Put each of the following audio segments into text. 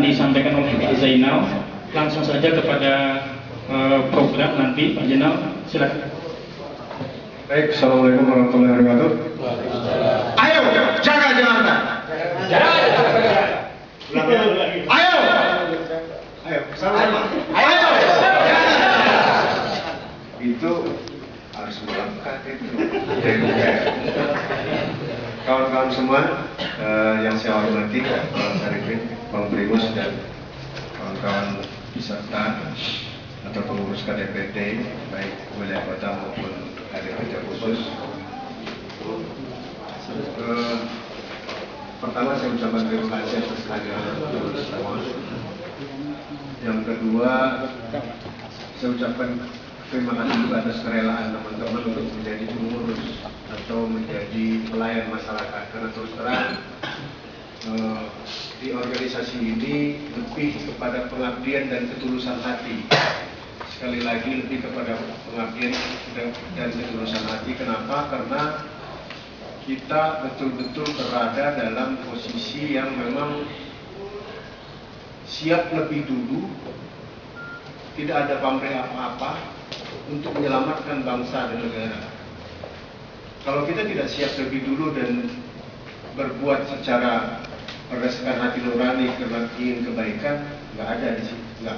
akan disampaikan oleh Pak Zainal. Langsung saja kepada program nanti, Pak Zainal, silakan. Baik, Assalamualaikum warahmatullahi wabarakatuh. Ayo, jaga Jakarta. Ayo. Sama-sama. Ayo. Itu harus melekat itu. Kawan-kawan semua yang saya hormati, Bang Sarifin, Bang Primus, dan kawan-kawan peserta atau pengurus KDPD, baik wilayah kota maupun KDPD khusus. Pertama saya ucapkan terima kasih atas kehadiran semua. Yang kedua, saya ucapkan terima kasih juga atas kerelaan teman-teman untuk menjadi pengurus atau menjadi pelayan masyarakat. Karena terus terang di organisasi ini lebih kepada pengabdian dan ketulusan hati. Sekali lagi lebih kepada pengabdian dan ketulusan hati. Kenapa? Karena kita betul-betul berada dalam posisi yang memang siap lebih dulu, tidak ada pamrih apa-apa untuk menyelamatkan bangsa dan negara. Kalau kita tidak siap lebih dulu dan berbuat secara berdasarkan hati nurani karena ingin kebaikan, nggak ada di sini, nggak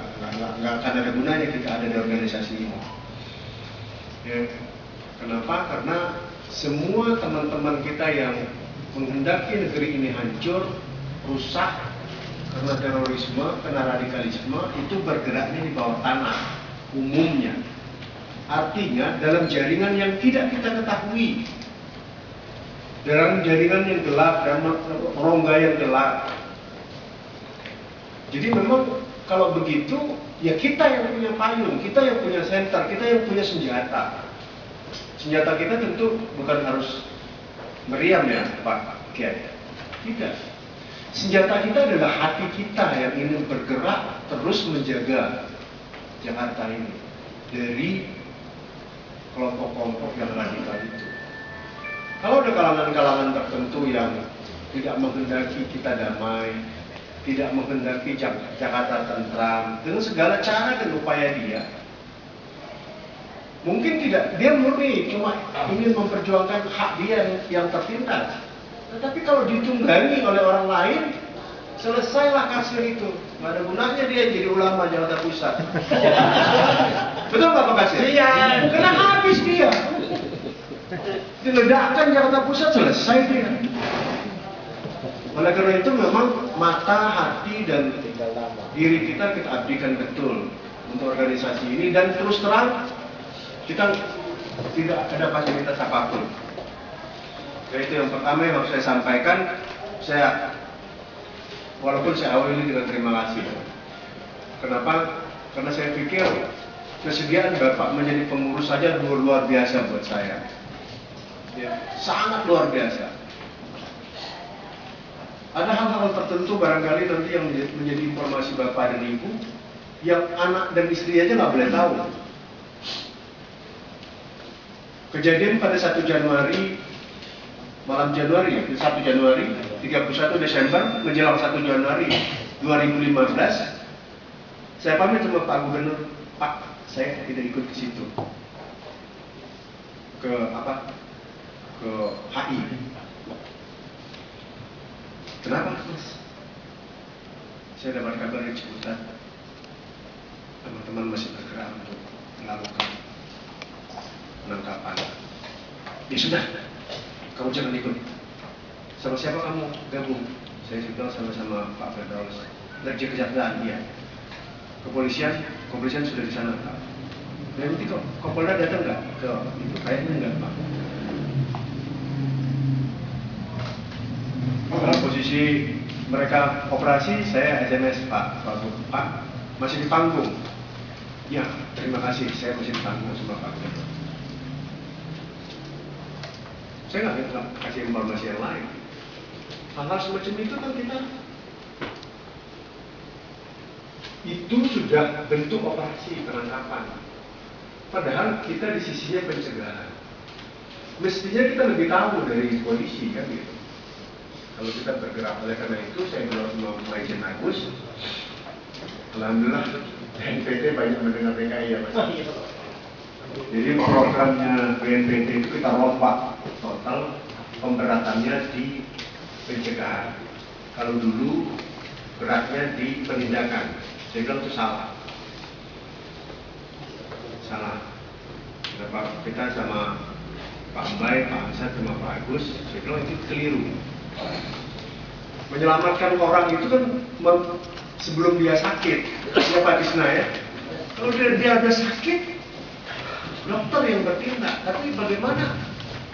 akan ada gunanya kita ada di organisasi ini. Ya, kenapa? Karena semua teman-teman kita yang menghendaki negeri ini hancur, rusak karena terorisme, karena radikalisme, itu bergeraknya di bawah tanah umumnya. Artinya dalam jaringan yang tidak kita ketahui, dalam jaringan yang gelap, dalam rongga yang gelap. Jadi memang kalau begitu, ya kita yang punya payung, kita yang punya senter, kita yang punya senjata. Senjata kita tentu bukan harus meriam ya Pak Kiai. Tidak. Senjata kita adalah hati kita yang ingin bergerak terus menjaga Jakarta ini dari kelompok-kelompok yang radikal itu. Kalau ada kalangan-kalangan tertentu yang tidak menghendaki kita damai, tidak menghendaki Jakarta tentram, dengan segala cara dan upaya dia, mungkin tidak, dia murni cuma ingin memperjuangkan hak dia yang tertindas. Tetapi kalau ditunggangi oleh orang lain, selesailah kasir itu. Nggak ada gunanya dia jadi ulama Jakarta Pusat. Betul nggak Pak Kasir? Iya. Karena habis dia. Diledakkan Jakarta Pusat, selesai dia. Oleh karena itu memang mata, hati, dan diri kita abdikan betul untuk organisasi ini. Dan terus terang, kita tidak ada fasilitas apapun. Itu yang pertama yang harus saya sampaikan. Walaupun saya awali dengan terima kasih. Kenapa? Karena saya pikir kesediaan Bapak menjadi pengurus saja luar biasa buat saya. Ya, sangat luar biasa. Ada hal-hal tertentu barangkali nanti yang menjadi informasi Bapak dan Ibu yang anak dan istri aja nggak boleh tahu. Kejadian pada 1 Januari, malam Januari, 1 Januari, 31 Desember, menjelang 1 Januari 2015, saya pamit sama Pak Gubernur, Pak, saya tidak ikut ke situ. Ke HI. Kenapa, Mas? Saya dapat kabar dari Ciputat, teman-teman masih bergerak untuk melakukan penangkapan. Ya sudah, kamu jangan ikut. Sama siapa kamu gabung? Saya bilang sama Pak Firdaus, Dirjen Kejaksaan, iya. Kepolisian sudah di sana, Pak. Dan nanti kok Kapolda datang nggak ke itu? Kayaknya nggak, Pak. Dalam posisi mereka operasi, saya SMS Pak masih di panggung. Ya, terima kasih, saya masih di panggung sama Pak. Saya nggak kasih informasi yang lain. Hal-hal semacam itu kan kita itu sudah bentuk operasi penangkapan. Padahal kita di sisinya pencegahan. Mestinya kita lebih tahu dari polisi kan gitu. Kalau kita bergerak, oleh karena itu saya bilang sama Majen Agus, Alhamdulillah BNPT banyak mendengar PKI ya Mas. Jadi programnya BNPT itu kita rombak total pemberatannya di pencegahan. Kalau dulu beratnya di penindakan, saya bilang itu salah. Kita sama Pak Mbay, Pak Ansar, sama Pak Agus, saya bilang itu keliru. Menyelamatkan orang itu kan sebelum dia sakit, ya Pak Tisna ya. Kalau dia ada sakit, dokter yang bertindak. Tapi bagaimana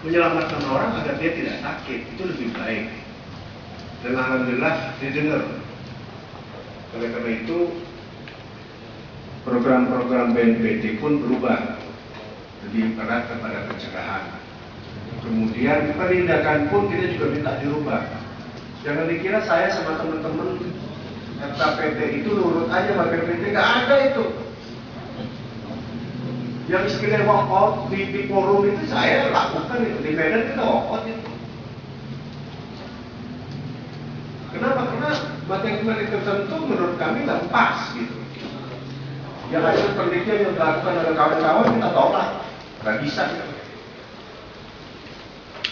menyelamatkan orang agar dia tidak sakit, itu lebih baik. Dan alhamdulillah didengar. Oleh karena itu, program-program BNPT pun berubah lebih erat kepada pencegahan. Kemudian penindakan pun kita juga minta dirubah. Jangan dikira saya sama teman-teman FKPT itu nurut aja sama BNPT, nggak ada itu. Yang istilah walkout di forum itu saya lakukan itu, di Medan kita walkout itu. Kenapa? Karena materi-materi tertentu menurut kami nggak pas gitu. Yang hasil penelitian yang dilakukan oleh kawan-kawan kita tolak, nggak bisa. Gitu.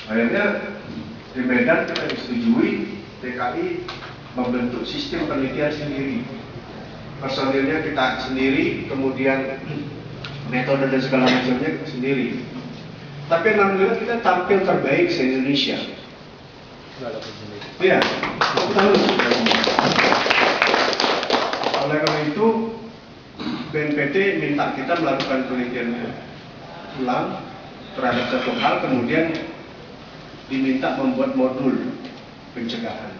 Akhirnya di Medan kita disetujui DKI membentuk sistem penelitian sendiri. Personilnya kita sendiri, kemudian metode dan segala macamnya sendiri. Tapi alhamdulillah kita tampil terbaik se-Indonesia. Iya, betul. Oleh karena itu, BNPT minta kita melakukan penelitian ulang terhadap satu hal, kemudian diminta membuat modul pencegahan.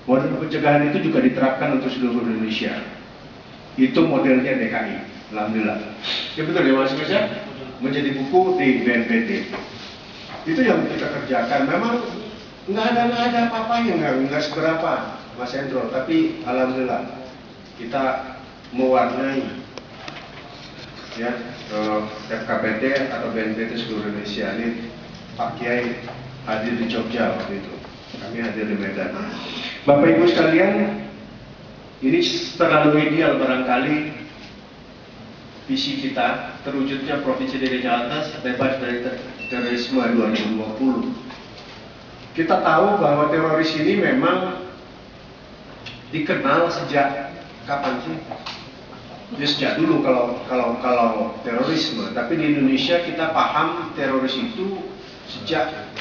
Modul pencegahan itu juga diterapkan untuk seluruh Indonesia. Itu modelnya DKI, alhamdulillah. Ya betul ya Mas ya, menjadi buku di BNPT. Itu yang kita kerjakan. Memang nggak ada apa-apanya, nggak seberapa Mas Hendro, tapi alhamdulillah kita mewarnai ya FKPT atau BNPT seluruh Indonesia. Ini Pak Kiai hadir di Jogja waktu itu, kami hadir di Medan. Bapak Ibu sekalian, ini terlalu ideal barangkali visi kita terwujudnya Provinsi DKI Jakarta bebas dari terorisme 2020. Kita tahu bahwa teroris ini memang dikenal sejak kapan sih? Ya, sejak dulu kalau terorisme. Tapi di Indonesia kita paham teroris itu sejak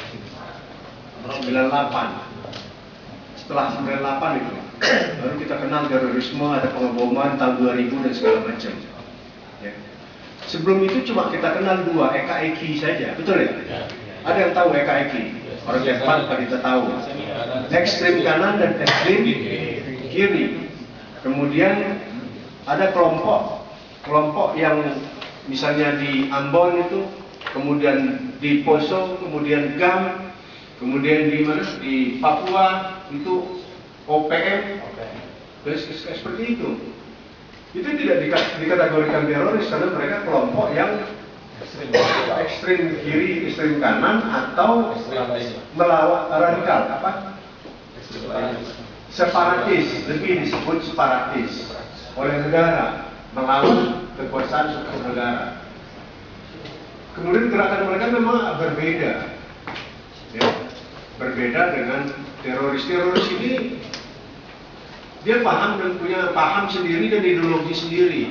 98. Setelah 98 itu baru kita kenal terorisme, ada pengeboman tahun 2000 dan segala macam. Ya. Sebelum itu cuma kita kenal dua, EKI saja, betul ya? Ada yang tahu EKI? Orang Jepang kita tahu. Ekstrim kanan dan ekstrim kiri. Kemudian ada kelompok yang misalnya di Ambon itu, kemudian di Poso, kemudian GAM, kemudian di mana? Di Papua itu OPM, seperti itu. Itu tidak dikategorikan teroris karena mereka kelompok yang ekstrim kiri, ekstrim kanan, atau melawan radikal, apa? Separatis, lebih disebut separatis oleh negara, melawan kekuasaan suku negara. Kemudian gerakan mereka memang berbeda, ya, berbeda dengan teroris. Teroris ini dia paham dan punya paham sendiri dan ideologi sendiri.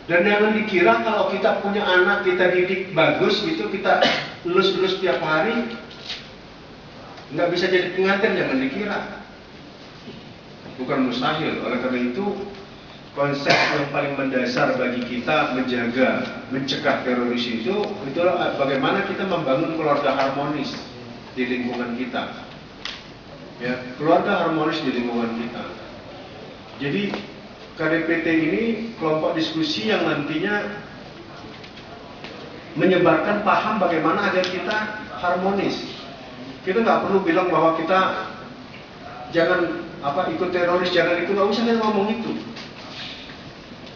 Dan jangan dikira kalau kita punya anak, kita didik bagus gitu, kita lulus tiap hari, nggak bisa jadi pengantin, jangan dikira. Bukan mustahil. Oleh karena itu, konsep yang paling mendasar bagi kita mencegah teroris itu adalah bagaimana kita membangun keluarga harmonis di lingkungan kita. Ya, keluarga harmonis di lingkungan kita. Jadi KDPT ini kelompok diskusi yang nantinya menyebarkan paham bagaimana agar kita harmonis. Kita nggak perlu bilang bahwa kita jangan ikut teroris, jangan itu, nggak usah kita ngomong itu.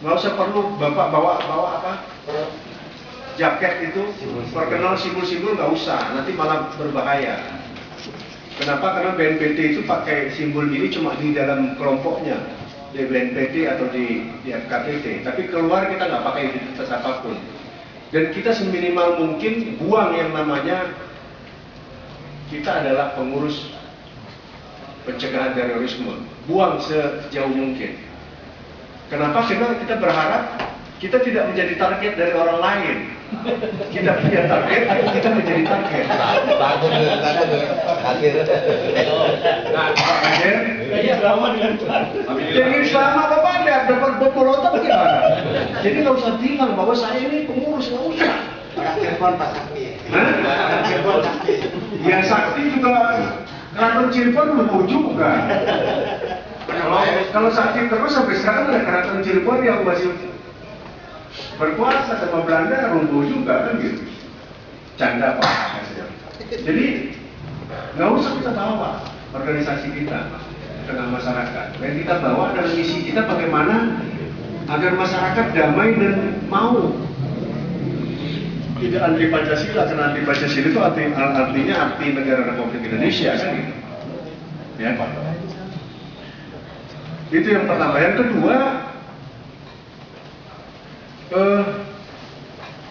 Nggak usah perlu bapak bawa jaket itu perkenal simbol-simbol, nggak usah, nanti malah berbahaya. Kenapa? Karena BNPT itu pakai simbol ini cuma di dalam kelompoknya. di BNPT atau di FKPT, tapi keluar kita nggak pakai identitas apapun. Dan kita seminimal mungkin buang yang namanya kita adalah pengurus pencegahan terorisme. Buang sejauh mungkin. Kenapa? Karena kita berharap kita tidak menjadi target dari orang lain. Kita punya target atau kita menjadi target. Takut akhir. Nah, Pak Kadir, Iya, sama dengan Tuhan. jadi selama Bapak ada dapat bepolotan gimana? Jadi nggak usah bilang bahwa saya ini pengurus, nggak usah. Telepon Pak Sakti. Hah? Telepon Sakti. Ya Sakti juga keraton Cirebon lumpuh juga. Kalau Sakti terus sampai sekarang ada keraton Cirebon yang masih berkuasa sama Belanda lumpuh juga kan gitu. Canda Pak. Jadi nggak usah kita bawa organisasi kita ke tengah masyarakat. Yang kita bawa adalah misi kita bagaimana agar masyarakat damai dan mau. Tidak anti Pancasila, karena anti Pancasila itu artinya anti negara Republik Indonesia kan gitu. Ya Pak. Itu yang pertama. Yang kedua,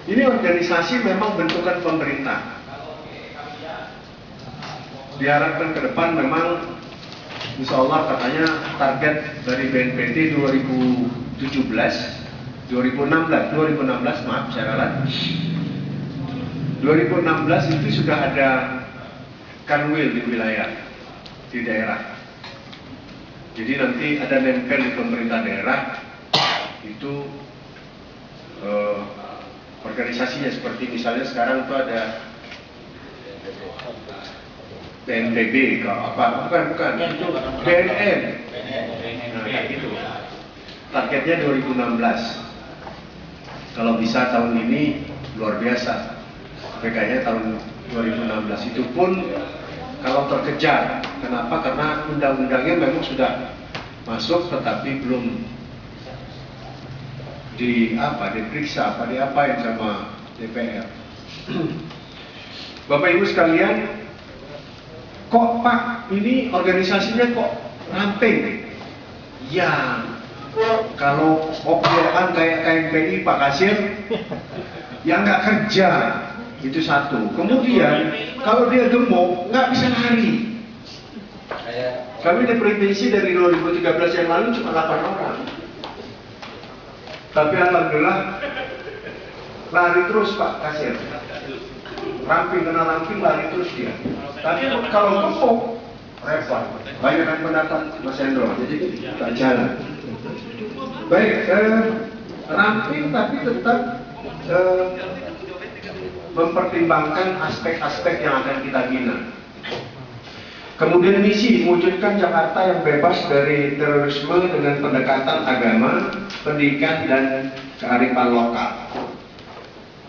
ini organisasi memang bentukan pemerintah. Diharapkan ke depan memang insya Allah katanya target dari BNPT 2016 maaf saya ralat 2016 itu sudah ada kanwil di wilayah di daerah. Jadi nanti ada nempel di pemerintah daerah itu organisasinya seperti misalnya sekarang itu ada BNPB bukan itu BNN. Nah, kayak gitu. Targetnya 2016. Kalau bisa tahun ini luar biasa. PK-nya tahun 2016 itu pun kalau terkejar. Kenapa? Karena undang-undangnya memang sudah masuk tetapi belum diperiksa diapain sama DPR. Bapak Ibu sekalian, kok Pak ini organisasinya kok ramping? Ya, kalau obrolan kayak KMPI Pak Kasir, yang nggak kerja itu satu. Kemudian kalau dia gemuk nggak bisa lari. Kami diprediksi dari 2013 yang lalu cuma 8 orang. Tapi alhamdulillah lari terus Pak Kasir. Ramping kena ramping lari terus dia. Tapi kalau gemuk repot. Banyak yang mendatang Mas Hendro, jadi tak jalan. Baik, ramping tapi tetap mempertimbangkan aspek-aspek yang akan kita bina. Kemudian misi mewujudkan Jakarta yang bebas dari terorisme dengan pendekatan agama, pendidikan dan kearifan lokal.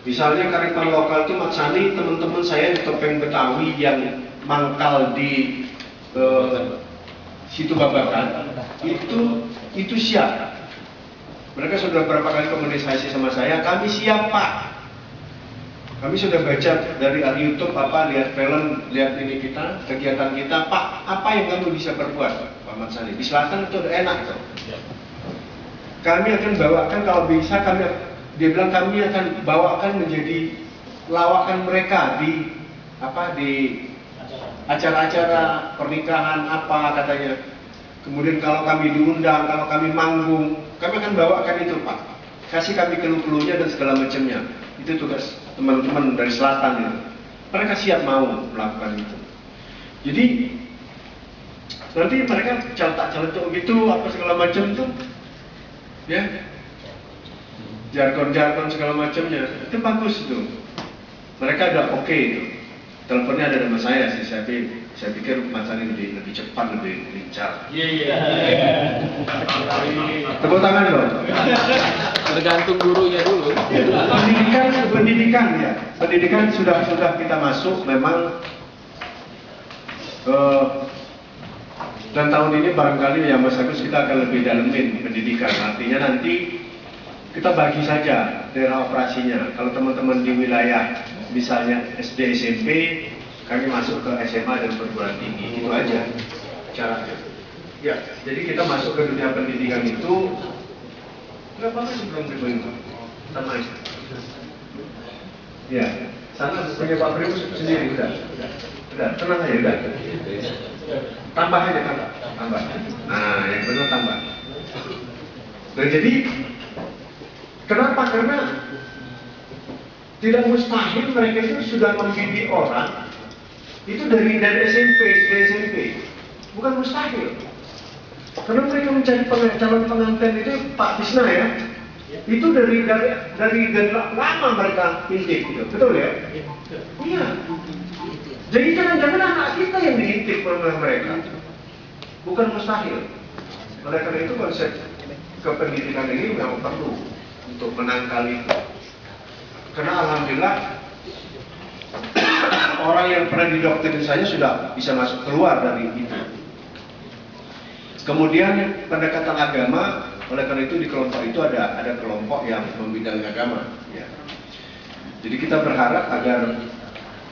Misalnya kearifan lokal itu maksani teman-teman saya di Topeng Betawi yang mangkal di Situ Babakan itu siap. Mereka sudah berapa kali komunikasi sama saya, kami siap Pak. Kami sudah baca dari YouTube lihat film, lihat ini kita, kegiatan kita, Pak, apa yang kamu bisa perbuat, Pak Mansani? Di selatan itu udah enak tuh. Kami akan bawakan kalau bisa dia bilang kami akan bawakan menjadi lawakan mereka di acara-acara pernikahan katanya. Kemudian kalau kami diundang, kalau kami manggung, kami akan bawakan itu Pak. Kasih kami keluh-keluhnya dan segala macamnya. Itu tugas teman-teman dari selatan itu. Mereka siap mau melakukan itu. Jadi nanti mereka celetuk gitu apa segala macam tuh, ya jargon-jargon segala macamnya itu bagus itu. Mereka udah oke itu. Teleponnya ada nama saya sih, saya pikir Mas Ali lebih cepat, lebih lincah. Iya. Tepuk tangan dong. Tergantung gurunya dulu. Pendidikan sudah kita masuk memang. Dan tahun ini barangkali ya Mas Agus kita akan lebih dalemin pendidikan. Artinya nanti kita bagi saja daerah operasinya. Kalau teman-teman di wilayah misalnya SD SMP, kami masuk ke SMA dan perguruan tinggi, itu aja caranya. Ya, jadi kita masuk ke dunia pendidikan itu nggak apa-apa sebelum Primo sama aja. Ya, sana punya Pak Primo sendiri udah, tenang aja udah. Tambah aja tambah. Nah, yang benar tambah. Nah, jadi kenapa? Karena tidak mustahil mereka itu sudah mendidik orang itu dari SMP, bukan mustahil. Karena mereka mencari calon pengantin itu Pak Tisna ya, itu dari lama mereka intip gitu, betul ya? Iya. Jadi jangan-jangan anak kita yang diintip oleh mereka, bukan mustahil. Oleh karena itu konsep kependidikan ini memang perlu untuk menangkal itu. Karena alhamdulillah orang yang pernah didoktrin saja sudah bisa masuk keluar dari itu. Kemudian pendekatan agama, oleh karena itu di kelompok itu ada kelompok yang membidangi agama. Ya. Jadi kita berharap agar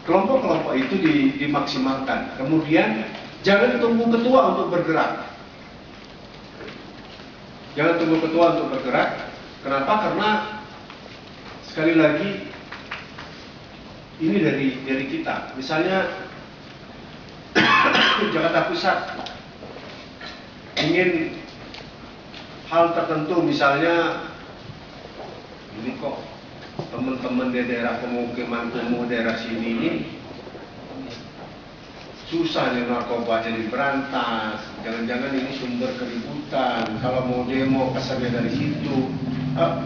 kelompok-kelompok itu dimaksimalkan. Kemudian jangan tunggu ketua untuk bergerak. Jangan tunggu ketua untuk bergerak. Kenapa? Karena sekali lagi ini dari kita. Misalnya Jakarta Pusat ingin hal tertentu, misalnya ini kok teman-teman di daerah pemukiman kumuh daerah sini ini susah nih narkobanya diberantas, jangan-jangan ini sumber keributan, kalau mau demo kesannya dari situ.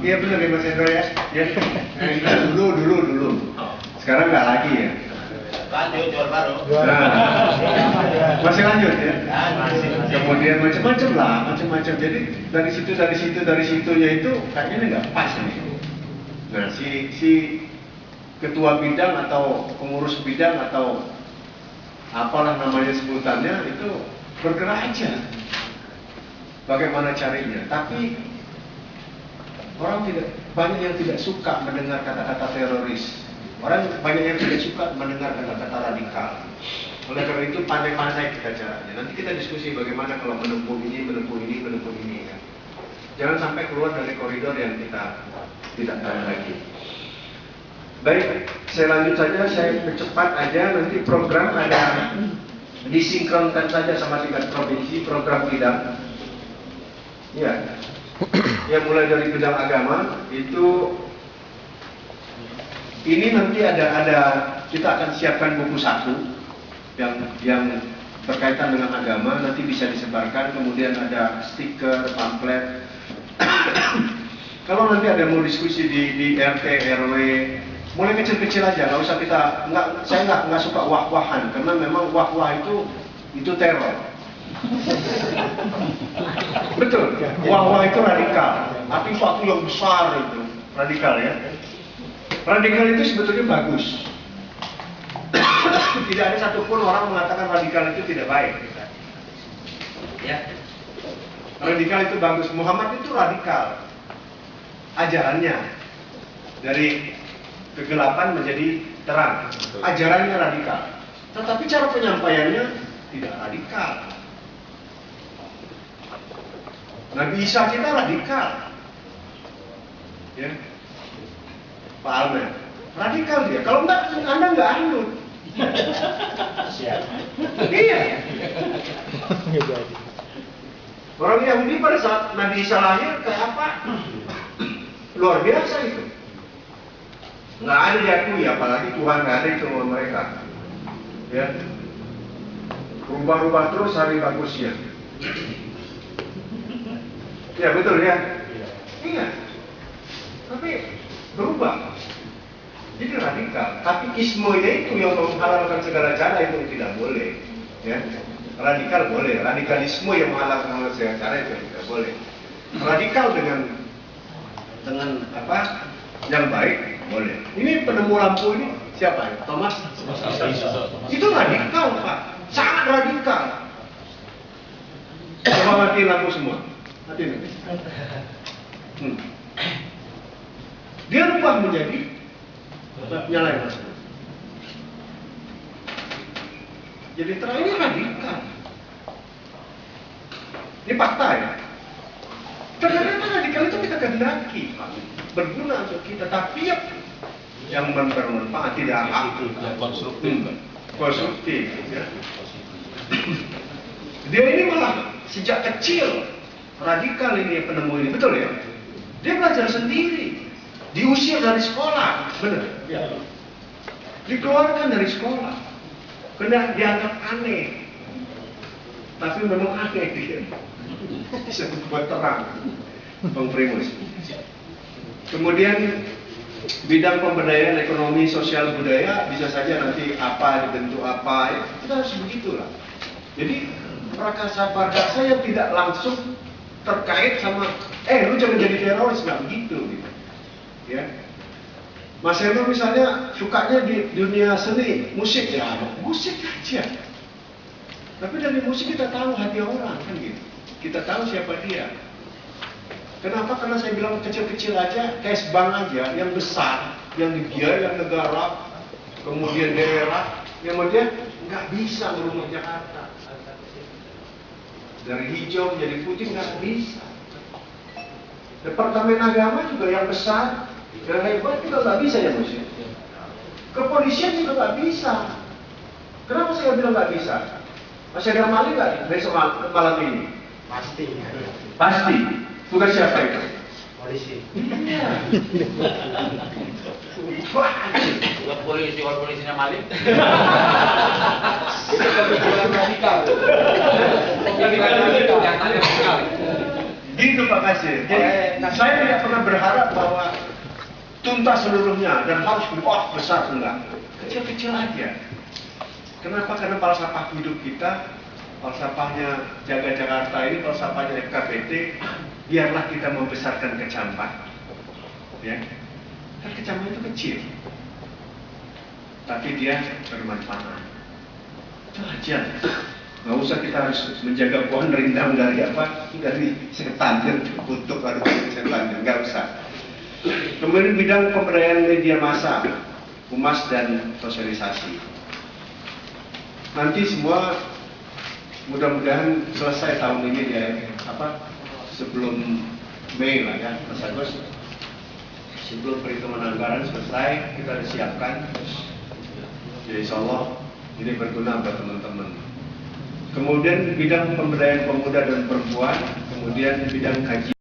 Iya benar ya Mas Hendro ya? Ya dulu. Sekarang nggak lagi ya. Lanjut jual baru. Nah, masih lanjut ya. Kemudian macam-macam. Jadi dari situ yaitu kayaknya nggak pas nih. Nah si ketua bidang atau pengurus bidang atau apalah namanya sebutannya itu bergerak aja. Bagaimana carinya? Tapi orang banyak yang tidak suka mendengar kata-kata teroris. Orang banyak yang tidak suka mendengar kata-kata radikal. Oleh karena itu pandai-pandai kita caranya. Nanti kita diskusi bagaimana kalau menempuh ini kan. Jangan sampai keluar dari koridor yang kita tidak tahu lagi. Baik, saya lanjut saja, saya percepat aja. Nanti program ada disinkronkan saja sama tingkat provinsi, program bidang. Ya, yang mulai dari bidang agama itu. Ini nanti ada kita akan siapkan buku saku yang berkaitan dengan agama, nanti bisa disebarkan. Kemudian ada stiker, pamflet. Kalau nanti ada mau diskusi di RT RW, mulai kecil-kecil aja, nggak usah saya nggak suka wah-wahan, karena memang wah-wah itu teror. Betul, wah-wah itu radikal, tapi waktu yang besar itu radikal ya. Radikal itu sebetulnya bagus. Tidak ada satupun orang mengatakan radikal itu tidak baik. Ya. Radikal itu bagus. Muhammad itu radikal. Ajarannya dari kegelapan menjadi terang. Ajarannya radikal. Tetapi cara penyampaiannya tidak radikal. Nabi Isa kita radikal. Ya. Pak Almer, radikal dia. Kalau enggak, Anda enggak anut. Iya. Orang Yahudi pada saat Nabi Isa lahir kayak apa? Luar biasa itu. Nggak ada diakui, apalagi Tuhan nggak ada itu sama mereka. Ya. Rubah-rubah terus hari bagusnya. Ya betul ya. Iya. Tapi berubah. Jadi radikal, tapi ismonya itu yang menghalalkan segala cara itu tidak boleh. Ya. Radikal boleh, radikalisme yang menghalalkan segala cara itu tidak boleh. Radikal dengan apa? Yang baik boleh. Ini penemu lampu ini siapa ya? Thomas? Itu radikal Pak, sangat radikal. Coba matiin lampu semua, matiin. Dia rubah menjadi nyalain mas. Jadi terang ini radikal. Ini fakta ya. Ternyata radikal itu kita kehendaki, berguna untuk kita, tapi yang bermanfaat tidak konstruktif. Ya. Dia ini malah sejak kecil radikal ini penemu ini, betul ya? Dia belajar sendiri, diusir dari sekolah, benar? Ya. Dikeluarkan dari sekolah, kena dianggap aneh, tapi memang aneh dia. Disebut buat terang, Bang Primus. Kemudian bidang pemberdayaan ekonomi sosial budaya bisa saja nanti apa dibentuk apa, ya, kita harus begitulah. Jadi prakarsa yang tidak langsung terkait sama lu jangan jadi teroris, nggak begitu gitu. Ya. Mas Eno misalnya sukanya di dunia seni, musik ya, musik aja. Tapi dari musik kita tahu hati orang kan gitu. Kita tahu siapa dia. Kenapa? Karena saya bilang kecil-kecil aja, cash bank aja, yang besar, yang dibiayai negara, kemudian daerah, yang kemudian nggak bisa merubah Jakarta. Dari hijau menjadi putih nggak bisa. Departemen agama juga yang besar, yang hebat juga nggak bisa ya Mas. Kepolisian juga nggak bisa. Kenapa saya bilang nggak bisa? Masih ada maling nggak besok malam ini? Pasti. Pasti. Bukan siapa itu? Polisi. Iya. Bukan polisi, kalau polisinya maling. Itu kebetulan radikal. Gitu Pak Kasir. Jadi saya tidak pernah berharap bahwa tuntas seluruhnya dan harus besar, enggak. Kecil-kecil aja. Kenapa? Karena falsafah hidup kita, falsafahnya Jaga Jakarta ini, falsafahnya FKPT, biarlah kita membesarkan kecamatan. Ya. Kan kecamatan itu kecil. Tapi dia bermanfaat. Itu aja. Nggak usah kita harus menjaga pohon rindang dari apa? Dari setan yang kutuk atau setan, nggak usah. Kemudian bidang pemberdayaan media massa, humas dan sosialisasi. Nanti semua mudah-mudahan selesai tahun ini ya, sebelum Mei lah ya, Mas Agus. Sebelum perhitungan anggaran selesai, kita disiapkan. Ya insya Allah ini berguna buat teman-teman. Kemudian bidang pemberdayaan pemuda dan perempuan, kemudian bidang kajian.